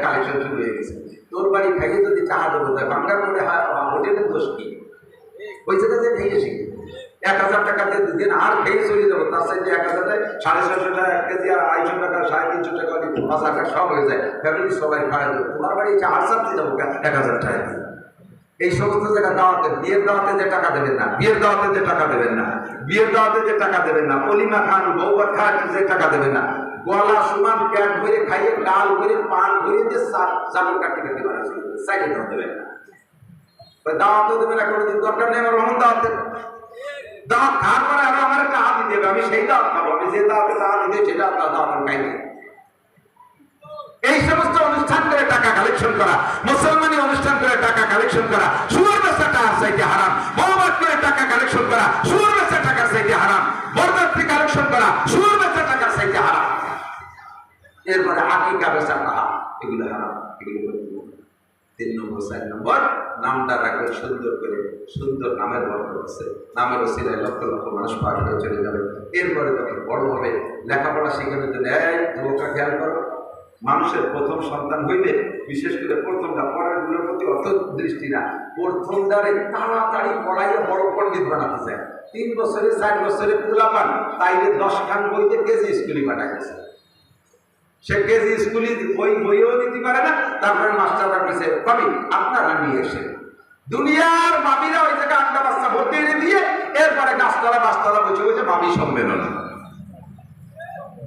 Collection শুরু হয়ে গেছে। তোর বাড়ি খাইয়ে যদি টাকা দেবো তাই বাংলার করে হোটেলের দোষ কি? ওই জায়গাতে খেয়ে শিখি 1000 টাকা দিয়ে দুদিন আর খেয়ে চলে যাবো, তার সাথে 1000 টাকা 650 টাকা 1 কেজি আর 250 টাকা 350 টাকা 5 টাকা সব হয়ে যায়, ফ্যামিলি সবাই খাওয়া যাবে। তোমার বাড়ি চার চাপতে যাবো 1000 টাকা দিয়ে। এই সমস্ত জায়গা দাওয়াতে, বিয়ের দাওয়াতে যে টাকা দেবেন না, বিয়ের দাওয়াতে যে টাকা দেবেন না, বিয়ের দাওয়াতে যে টাকা দেবেন না, অলিমা খান বৌবাদ খান যে টাকা দেবেন না, গলা সমান প্যাট ভরে খাইয়ে ডাল ভরে পান ভরে যে চালুর কাটি কাটি বানাচ্ছে সাইডে দাও দেবেন না, দাওয়াতও দেবেন না, কোনোদিন দরকার নেই। আমার রহমান দাওয়াতে দাওয়াত খাওয়ার পরে আরো আমার একটা হাত দিতে হবে, আমি সেই দাওয়াত খাবো, আমি যে দাওয়াতে দাওয়াত দিতে সেটা আপনার দাওয়াত খাইনি। এই সমস্ত অনুষ্ঠান করে টাকা কালেকশন করা, মুসলমানি অনুষ্ঠান করে টাকা কালেকশন করা, সুর বেচা টাকার চাইতে হারাম, বৌবাদ করে টাকা কালেকশন করা, সুর বেচা টাকার চাইতে হারাম, বরযাত্রী কালেকশন করা, সুর বেচা টাকার চাইতে হারাম। এরপরে আকিকা বেচা টাকা, এগুলো হারাম, এগুলো 3 নম্বর 4 নম্বর নামটা রাখলে সুন্দর করে, সুন্দর নামের বরকত আছে, নামের ওসিলায় লক্ষ লক্ষ মানুষ পার হয়ে চলে যাবে। এরপরে যখন বড় হবে লেখাপড়া শিখানোর জন্য যুবকরা খেয়াল করো, মানুষের প্রথম সন্তান হইলে বিশেষ করে প্রথমটা পরের গুলোর প্রতি অত দৃষ্টি না, প্রথমটারে তাড়াতাড়ি পড়াইয়ে বড় পণ্ডিত বানাতে চায়। 3 বছরে 4 বছরে পোলা পান তাইলে 10 খান বইতে কেজি স্কুলে পাঠায় গেছে, সে কেজি স্কুলে ওই বইও নিতে পারে না। তারপরে মাস্টাররা কাছে কবি আপনারা নিয়ে এসে দুনিয়ার মামিরা ওই জায়গায় আড্ডা বাচ্চা ভর্তি দিয়ে এরপরে গাছতলা বাসতলা বসে বসে মামি সম্মেলন,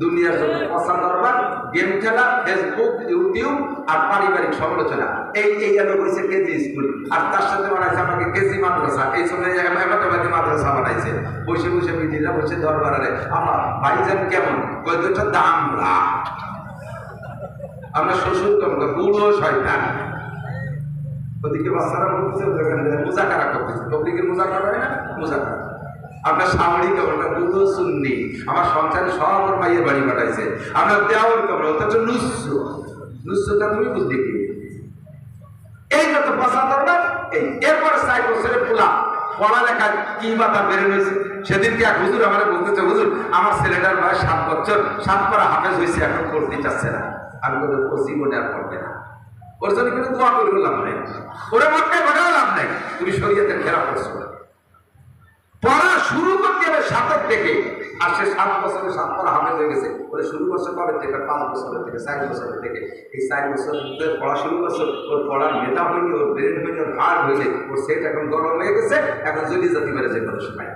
দুনিয়ার জন্য পছন্দ দরবার, গেম খেলা, ফেসবুক, ইউটিউব আর পারিবারিক সমালোচনা, এই আমি বলছে কেজি স্কুল। আর তার সাথে বানাইছে আমাকে কেজি মাদ্রাসা, এই সময় এমাটাবাদী মাদ্রাসা বানাইছে। বসে বসে মিটিরা বসে দরবারে আমার ভাইজান কেমন, কয়েকটা দাম রা আমরা শ্বশুর কেমন, বুড়ো শয়তান। ওদিকে বাচ্চারা বলতেছে মুজাকারা করতেছে, তবলিগের মুজাকারা হয় না, মুজাকারা। আপনার সামরি কেমন, বুধ সুন্নি, আমার সংসারে সব আমার মাইয়ের বাড়ি পাঠাইছে। আমরা দেওয়ার কেমন, অথচ নুসটা তুমি বুঝলি কি? এই যত পছন্দ না এই। এরপরে 4 বছরের পোলা পড়ালেখা কি মাথা বেড়ে রয়েছে। সেদিনকে এক হুজুর আমার বলতেছে, হুজুর আমার ছেলেটার বয়স 7 বছর, 7 পড়া হাফেজ হয়েছে, এখন পড়তে চাচ্ছে না। আমি বলি ও জীবনে আর পড়বে না, ওর জন্য কিন্তু দোয়া করে লাভ নেই, ওরা মক্কায় বাড়াও লাভ নেই, তুমি শরীয়তের খেলাফ করছো। পড়া শুরু করতে হবে 7 থেকে, আর সে 7 বছরে 7 পড়া হাফেজ হয়ে গেছে। ওরা শুরু করছে কবে থেকে? 5 বছরের থেকে, 4 বছরের থেকে। এই 4 বছর পড়া শুরু করছে, ওর পড়ার মেধা হয়নি, ওর ব্রেন হয়নি, ওর হার্ট হয়েছে, ওর সেট এখন গরম হয়ে গেছে, এখন জলি জাতি মেরে যে কোনো সময়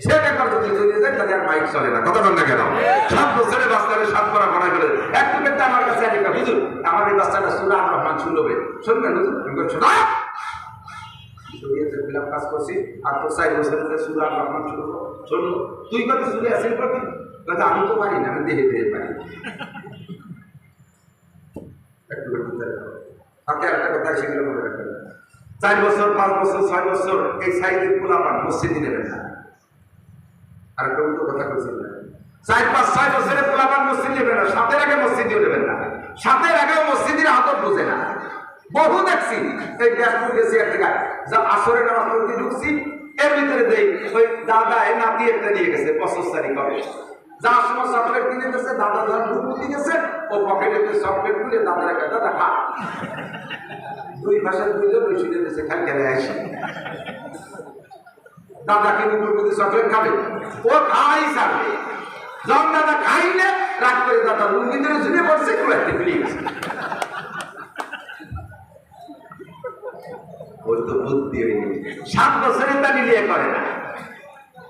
সেট একবার যদি চলে যায় তাহলে আর মাইক চলে না। কথা বল না কেন? 7 বছরের বাচ্চারা 7 পড়া পড়া করে এক মিনিটটা আমার কাছে একটা হুজুর আমার এই বাচ্চাটা সূরা আর রহমান শুনবে, শুনবেন হুজুর? আমি বলছি না, শরীয়তের খিলাফ কাজ করছি, আর তো 4 বছরের সূরা আর রহমান শুনবো, শুনবো। তুই কত শুনে আসেন করবি? কথা আমি তো পারি না, আমি দেহে দেহে পারি। একটু আপনি একটা কথা সেগুলো মনে রাখবেন। 4 বছর 5 বছর 6 বছর এই সাইজের পোলাপান মসজিদে নেবেন না। আর একটা উল্টো কথা বলছেন না, 4-5-6 বছরের পোলাপান মসজিদ নেবেন না, 7-এর আগে মসজিদেও নেবেন না, 7-এর আগেও মসজিদের আদব বোঝে না। বহু দেখছি, এই ব্যাসপুর গেছি এক জায়গায়, যা আসরের নামাজ পড়তে ঢুকছি, এর ভিতরে দেই ওই দাদা এই নাতি একটা নিয়ে গেছে 75 কবে, যার সময় চকলেট কিনে গেছে, দাদা ধর ঢুকতে গেছে, ও পকেটে চকলেট খুলে দাদার একটা দাদা খা, 2 ভাষার 2 জন বেশি দিয়েছে, খাই খেলে আসি। দাদা কিন্তু প্রতি চকলেট খাবে, ও খাই ছাড়বে। যখন দাদা খাইলে রাগ করে দাদা লুঙ্গি ধরে ঝুলে পড়ছে, কেউ একটা ফিরে গেছে। ওই তো বুদ্ধি হয়নি, 7 বছরের তা নিয়ে করে না।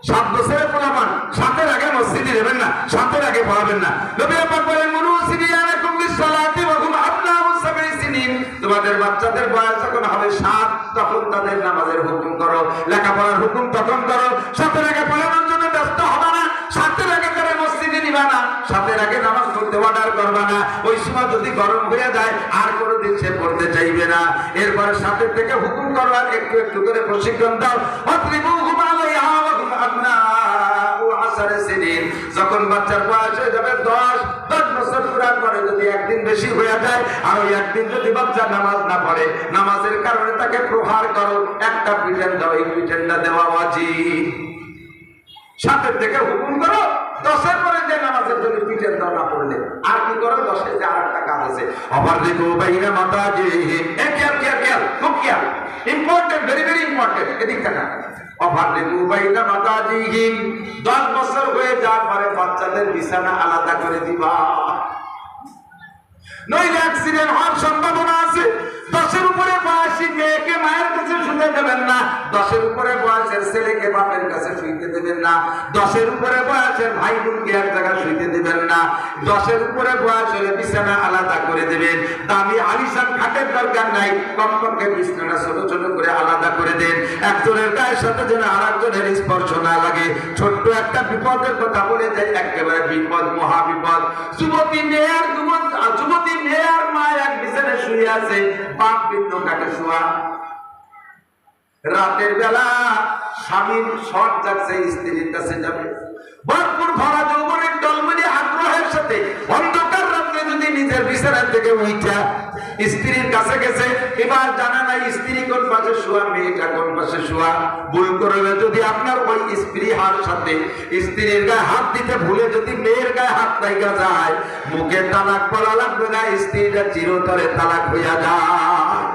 7 বছরের পোলাপান 7-এর আগে মসজিদে যাবেন না, 7-এর আগে পড়াবেন না। নবী পাক বলেন মুরু সিবিয়ানাকুম বিসসালাতি ওয়া হুম আবনাউ 7 সিনিন, তোমাদের বাচ্চাদের বয়স যখন হবে 7 তখন তাদের নামাজের হুকুম করো, লেখাপড়ার হুকুম তখন করো। 7-এর আগে পড়ানোর জন্য ব্যস্ত হবে না, 7-এর আগে তারা মসজিদে নিবা না, 7-এর আগে নামাজ পড়তে অর্ডার করবা না। ওই সময় যদি গরম হয়ে যায় আর কোনোদিন সে পড়তে চাইবে না। এরপরে 7-এর থেকে হুকুম করো, আর একটু একটু করে প্রশিক্ষণ দাও। অত্রিবুহুম আলাইহা ওয়া হুম আবনাউ 10 সিনিন, যখন বাচ্চার বয়স হয়ে যাবে 10 বছর পুরার পরে যদি একদিন বেশি হয়ে যায়, আর ওই একদিন যদি বাচ্চা নামাজ না পড়ে, নামাজের কারণে তাকে প্রহার করো, একটা পিঠেন দাও, এই পিঠেনটা দেওয়া ওয়াজিব। 7-এর থেকে হুকুম করো, 10-এর পরে যে নামাজের জন্য পিঠের দাও না পড়লে আর কি করো? 10-এর যে আরেকটা কাজ আছে, অফারলিকু বাইনা মাতাজিহিম। খেয়াল, খুব খেয়াল, ইম্পর্টেন্ট, ভেরি ভেরি ইম্পর্টেন্ট। এদিক থেকে অফারলিকু বাইনা মাতাজিহিম, 10 বছর হয়ে যাওয়ার পরে বাচ্চাদের বিছানা আলাদা করে দিবা, নইলে অ্যাক্সিডেন্ট হওয়ার সম্ভাবনা আছে। 10-এর উপরে বয়সী মেয়েকে মায়ের কাছে শুতে দেবেন না, 10-এর উপরে বয়সের ছেলেকে বাপের কাছে শুইতে দেবেন না, 10-এর উপরে বয়সের ভাই বোনকে এক জায়গায় শুইতে দেবেন না, 10-এর উপরে বয়স হলে বিছানা আলাদা করে দেবেন। দামি আলিশান খাটের দরকার নাই, কমপক্ষে বিছানা ছোট ছোট করে আলাদা করে দেন, একজনের গায়ের সাথে যেন আরেকজনের স্পর্শ না লাগে। ছোট্ট একটা বিপদের কথা বলে যাই, একেবারে বিপদ, মহা বিপদ। যুবতী মেয়ে আর মা এক বিছানায় শুয়ে আছে, বাপ ভিন্ন কাটে শোয়া। রাতের বেলা স্বামীর শট যাচ্ছে, স্ত্রীর কাছে যাবে, ভরপুর ভরা যৌবনের টলমলে আগ্রহের সাথে অন্ধকার রাত্রে যদি নিজের বিছানা থেকে উঠা স্ত্রীর কাছে গেছে, এবার জানা নাই স্ত্রী কোন পাশে শোয়া, মেয়েটা কোন পাশে শোয়া। ভুল করবে যদি আপনার ওই স্পৃহার সাথে স্ত্রীর গায়ে হাত দিতে ভুলে যদি মেয়ের গায়ে হাত লাগা যায়, মুখে তালাক বলা লাগবে না, স্ত্রীটা চিরতরে তালাক হইয়া যায়।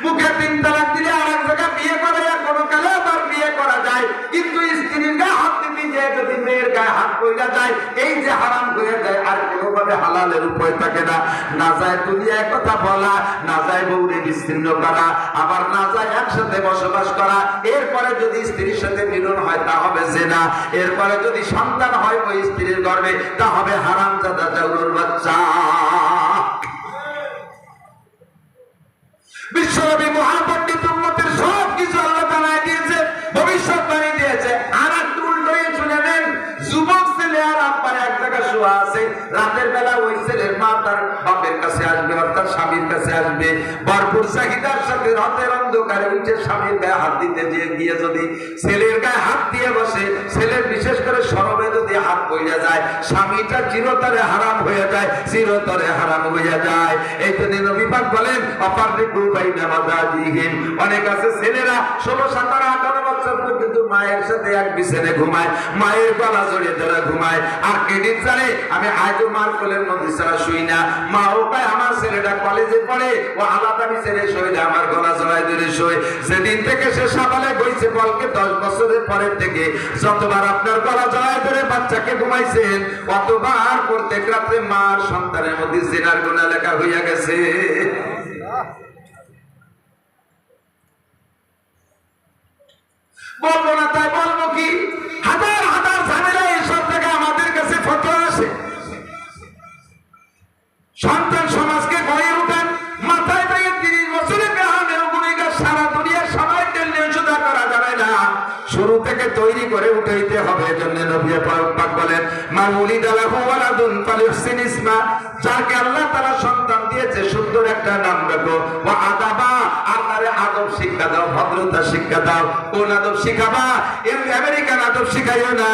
মুখে 3 তালাক দিলে আর এক জায়গায় বিয়ে করা যায়, কোনো কালে আবার বিয়ে করা যায়, কিন্তু স্ত্রীর গায়ে হাত দিতে যে যদি মেয়ের গায়ে হাত পড়া যায়, এই যে হারাম হয়ে যায়, আর কোনোভাবে হালালের উপায় থাকে না। না যায় দুনিয়ায় কথা বলা, না যায় বউরে বিচ্ছিন্ন করা, আবার না যায় একসাথে বসবাস করা। এরপরে যদি স্ত্রীর সাথে মিলন হয় তা হবে জিনা, এরপরে যদি সন্তান হয় ওই স্ত্রীর গর্ভে তা হবে হারামজাদা জাউলুর বাচ্চা। বিশ্বনবী মহাপণ্ডিত উম্মতের সব কিছু আল্লাহ জানাই দিয়েছে, ভবিষ্যৎবাণী দিয়েছে। আর একটু উল্টোই শুনে নেন, যুবক ছেলে আর আব্বার এক জায়গায় শোয়া আছে, রাতের বেলা ওই ছেলের মা তার বাপের কাছে আসবে, অর্থাৎ স্বামীর কাছে আসবে, ভরপুর চাহিদার সাথে রাতের অন্ধকারে উঠে স্বামীর গায়ে হাত দিতে গিয়ে যদি ছেলের গায়ে হাত দিয়ে বসে, ছেলের বিশেষ করে সরবে যদি হাত পড়ে যায়, স্বামীটা চিরতরে হারাম হয়ে যায়, চিরতরে হারাম হয়ে যায়। এই জন্য নবী পাক বলেন অফারলিকু বাইনা মাতাজিহিম। অনেক আছে ছেলেরা 16, 17, 18 বছর পর্যন্ত মায়ের সাথে এক বিছানে ঘুমায়, মায়ের গলা জড়িয়ে ধরে ঘুমায়, আর কেডিট জানে আমি আজও মার কোলের মধ্যে ছাড়া শুই না। মাও পায় আমার ছেলেটা কলেজে পড়ে, ও আলাদা বিছানে শোয়, আমার গলা জড়ায় ধরে শোয়। যেদিন থেকে সে সাবালে গইছে, বলকে 10 বছরের পরের থেকে যতবার আপনার গলা জড়ায় ধরে বাচ্চাকে ঘুমাইছেন, অতবার প্রত্যেক রাত্রে মার সন্তানের মধ্যে জিনার গুনাহ লেখা হইয়া গেছে। বলবো না তাই বলবো কি? হাজার হাজার ঝামেলা এইসব থেকে আমাদের কাছে ফতোয়া আসে। সন্তান সমাজকে গড়ে উঠান, মাথায় থেকে 30 বছরে বেহানের গুণীগার সারা দুনিয়ার সবাই টেনে সোজা করা যাবে না, শুরু থেকে তৈরি করে উঠাইতে হবে। এজন্য নবী পাক বলেন মান উলিদা লাহু ওয়ালাদুন ফালিহসিন ইসমা, যাকে আল্লাহ তাআলা সন্তান দিয়েছে সুন্দর একটা নাম রাখো। ওয়া আদাবা, আল্লাহরে আদব শিক্ষা দাও, ভদ্রতা শিক্ষা দাও। কোন আদব শিখাবা? আমেরিকান আদব শিখাইও না,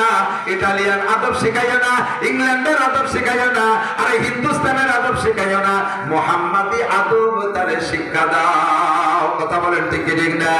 ইটালিয়ান আদব শিখাইও না, ইংল্যান্ডের আদব শিখাইও না, আর হিন্দুস্তানের আদব শিখাইও না, মুহাম্মাদি আদব তারে শিক্ষা দাও। কথা বলেন ঠিক ঠিক না?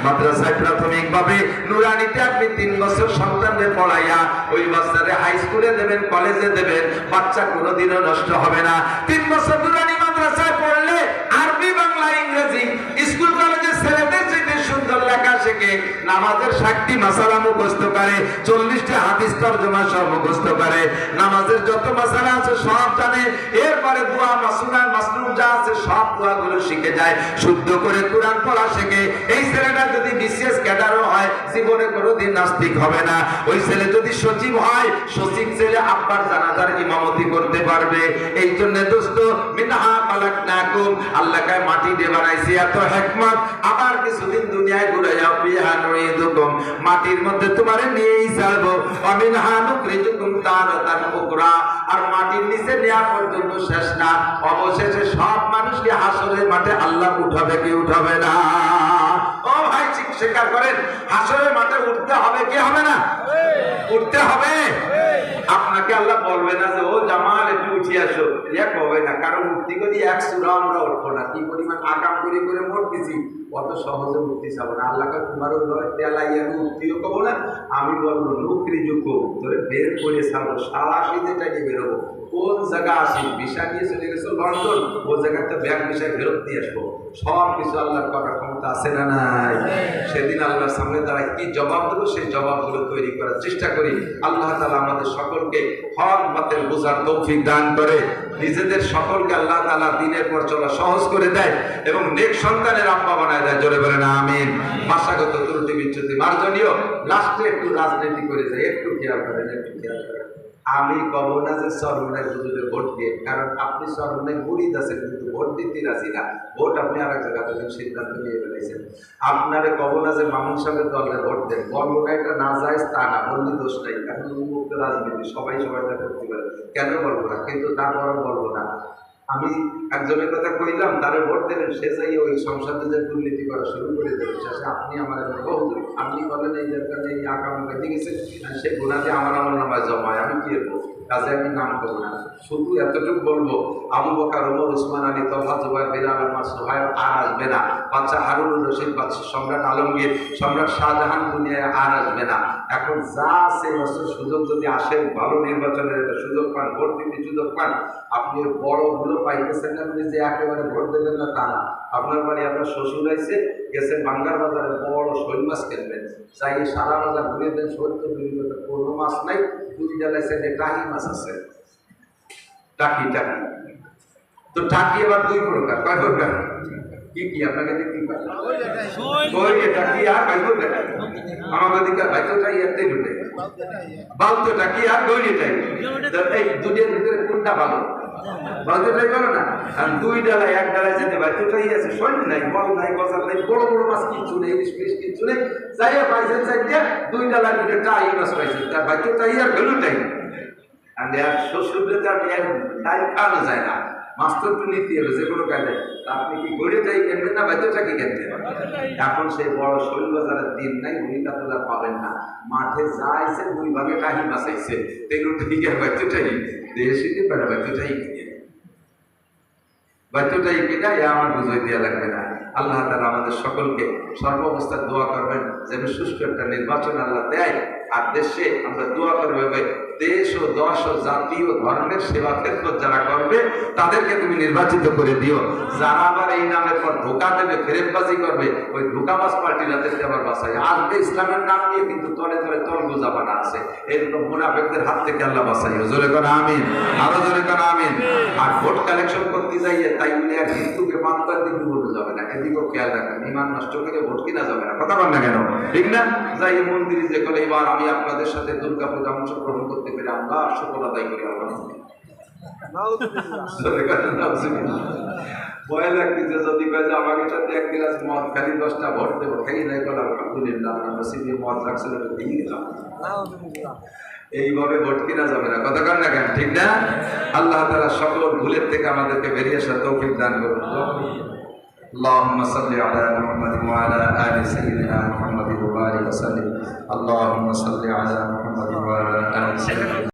মাদ্রাসায় প্রাথমিক ভাবে নুরানিতে আপনি 3 বছর সন্তানদের পড়াইয়া ওই বাচ্চারে হাই স্কুলে দেবেন, কলেজে দেবেন, বাচ্চা কোনোদিনও নষ্ট হবে না। 3 বছর নুরানি মাদ্রাসায় পড়লে আরবি, বাংলা, ইংরেজি, স্কুল কলেজের ছেলেদের চেয়ে সুন্দর লেখা শেখে, নামাজের 60টি মাসালা মুখস্থ করে, 40টি হাদিস তরজমা সব মুখস্থ করে, নামাজের যত মাসালা আছে সব জানে, এরপরে দোয়া মাসুনা মাসনুন যা আছে সব দোয়াগুলো শিখে যায়, শুদ্ধ করে কোরআন পড়া শেখে। এই ছেলেটা যদি বিশেষ ক্যাডারও হয়, জীবনে কোনোদিন নাস্তিক হবে না। ওই ছেলে যদি সচিব হয়, সচিব ছেলে আব্বার জানাজার ইমামতি করতে পারবে। এই জন্য দোস্ত, মিনহা খালাকনাকুম, আল্লাহকে মাটি দিয়ে বানাইছি, এত হিকমত। আবার কিছুদিন দুনিয়ায় ঘুরে যাও, ফিহা নুইদুকুম, মাটির মধ্যে তোমারে নিয়েই ছাড়বো। ওয়া মিনহা নুখরিজুকুম তারাতান উখরা, আর মাটির নিচে নেওয়া পর্যন্ত শেষ না, অবশেষে সব মানুষকে হাসরের মাঠে আল্লাহ উঠাবে কি উঠাবে না? ও ভাই, স্বীকার করেন, হাসরের মাঠে উঠতে হবে কি হবে না? উঠতে হবে। আপনাকে আল্লাহ বলবে না যে ও জামাল একটু উঠে আসো, এক হবে না, কারণ মুক্তি করি এক সুরা আমরা উঠবো না। কি পরিমাণ আকাম করে করে মরতেছি, অত সহজে মুক্তি চাবো না। আল্লাহকে তোমারও তেলাই আমি মুক্তিও কবো না। আমি বলবো নুকরি যুগ ধরে বের করে ছাড়বো, সারা শীতেটাকে বেরোবো। কোন জায়গা আসি ভিসা নিয়ে চলে গেছো লন্ডন, ও জায়গাতে ব্যাগ ভিসা ফেরত দিয়ে আসবো। সব কিছু আল্লাহর করার ক্ষমতা আছে না নাই? সেদিন আল্লাহর সামনে দাঁড়ায় কি জবাব দেবো, সেই জবাবগুলো তৈরি করার চেষ্টা করি। আল্লাহ তাআলা আমাদের সকলকে হক বাতিল বোঝার তৌফিক দান করে, নিজেদের সকলকে আল্লাহ তাআলা দ্বীনের পর চলা সহজ করে দেয় এবং নেক সন্তানের আব্বা বানায় দেয়। জোরে বলেন আমিন। ভাষাগত ত্রুটি বিচ্যুতি মার্জনীয়। লাস্টে একটু রাজনীতি করে যায়, একটু খেয়াল করেন, একটু খেয়াল করেন। আমি কব না যে সরমনায় হুজুরে ভোট দিয়ে, কারণ আপনি সরমনায় মুরিদ আছেন কিন্তু ভোট দিতে রাজি না। ভোট আপনি আর এক জায়গা থেকে সিদ্ধান্ত নিয়ে ফেলেছেন। আপনারে কব না যে মামুন সাহেবের দলে ভোট দেন, বলবো না এটা না যায় তা না, বললে দোষ নাই। এখন উন্মুক্ত রাজনীতি, সবাই সবাইটা করতে পারে, কেন বলবো না? কিন্তু তারপরও বলবো না। আমি একজনের কথা কইলাম, তারে ভোট দিলেন, সে যাই ওই সংসদে যে দুর্নীতি করা শুরু করে দেবেন, শেষে আপনি আমার বহুদূর আপনি বলেন এই দরকার এই আকাম বেঁধে গেছে, সে গুণাতে আমার নামায় জমায়, আমি কি করবো? কাজে আমি নাম করবো না, শুধু এতটুকু বলবো আবু বকর, ওমর, উসমান আলী, তলহা, জুবাইর, বিলাল, আম্মার, সুহাইব আর আসবে না। বাচ্চা হারুনুর রশিদ, বাচ্চা সম্রাট আলমগীর, সম্রাট শাহজাহান দুনিয়ায় আর আসবে না। এখন যা আছে বছর সুযোগ যদি আসে, ভালো নির্বাচনের একটা সুযোগ পান, ভোট দিতে সুযোগ পান, আপনি বড়গুলো পাইতেছেন না, আপনি যে একেবারে ভোট দেবেন না তা না। আপনার বাড়ি আপনার শ্বশুর আইসে গেছেন বাঙ্গার বাজারে বড় শৈল মাছ কিনবেন, চাই সারা বাজার ঘুরে দেন, সত্য দুর্নীতি কোনো মাছ নাই, দুই ডালাইছে টাকি মাছ আছে, টাকি টাকি। তো টাকি আবার দুই প্রকার, কয় প্রকার? কি কি আপনাকে দেখতে পাই টাকি আর কয় প্রকার? আমাদের দিকে ভাইটাই একটাই ঢুকে বাউতো টাকি আর দৈরিটাই। এই দুটোর ভিতরে কোনটা ভালো? বাউতোটাই ভালো না? আর দুই ডালায় এক ডালায় যেতে ভাইটাই আছে, শৈল নাই, বল নাই, গজাল নাই, বড় বড় মাছ কিচ্ছু নেই, ইলিশ কিচ্ছু নেই, যাইয়া পাইছেন চাইয়া দুই ডালার ভিতরে টাই মাছ পাইছেন, তার ভাইটাই আর ভ্যালুটাই। আর শ্বশুরদের তার ডাল খাওয়ানো যায় না, মাছ তো একটু নিতে হবে যে কোনো কাজে। আপনি কি গড়িটাই কেনবেন না বাচ্চাটাকে কেনবেন? এখন সেই বড় শৈল বাজারের দিন নাই, উনিটা তোলা পাবেন না। মাঠে যাইছে দুই ভাগে টাহি বাঁচাইছে, তেগুলোটাই বাচ্চাটাই দেশে পারে, বাচ্চাটাই কিনে, বাচ্চাটাই কিনা আমার বুঝাই দেওয়া লাগবে না। আল্লাহ তাআলা আমাদের সকলকে সর্বাবস্থায় দোয়া করবেন যেন সুষ্ঠু একটা নির্বাচন আল্লাহ দেয়। আর দেশে আমরা দোয়া করবে, দেশ ও দশ ও জাতি ও ধর্মের সেবা ক্ষেত্র যারা করবে তাদেরকে তুমি নির্বাচিত করে দিও। যারা আবার এই নামের পর ধোকা দেবে, ফেরেববাজি করবে, ওই ধোকাবাজ পার্টিরাদেরকে আবার বাঁচাই। আসবে ইসলামের নাম নিয়ে কিন্তু তলে তলে তল গোজাবানা আছে, এরকম মুনাফিকদের হাত থেকে আল্লাহ বাঁচাই। জোরে করে আমিন, আরো জোরে করে আমিন। আর ভোট কালেকশন করতে যাইয়ে তাই বলে আর হিন্দুকে মাত্রার দিকে বলে যাবে না, এদিকেও খেয়াল রাখেন, ইমান নষ্ট করে ভোট কিনা যাবে না। কথা বল না কেন? ঠিক না? যাই মন্দিরে যে করে এবার আমি আপনাদের সাথে দুর্গা পূজা অংশগ্রহণ করতে পেরে আমরা সকল আদায় করি আল্লাহ। ভয় লাগতেছে যদি কয়ে যে আমাকে সাথে এক গ্লাস মদ খালি 10টা ভোট দেবো, খাই নাই বলে আলহামদুলিল্লাহ আমরা সিবি মদ রাখছিল দিয়ে গেলাম। এইভাবে ভোট কিনা যাবে না, কথা কন না কেন? ঠিক না? আল্লাহ তাআলা সকল ভুলের থেকে আমাদেরকে বেরিয়ে আসার তৌফিক দান করুন। اللهم صل على محمد وعلى آل سيدنا محمد وبارك وسلم. اللهم صل على محمد وعلى آل سيدنا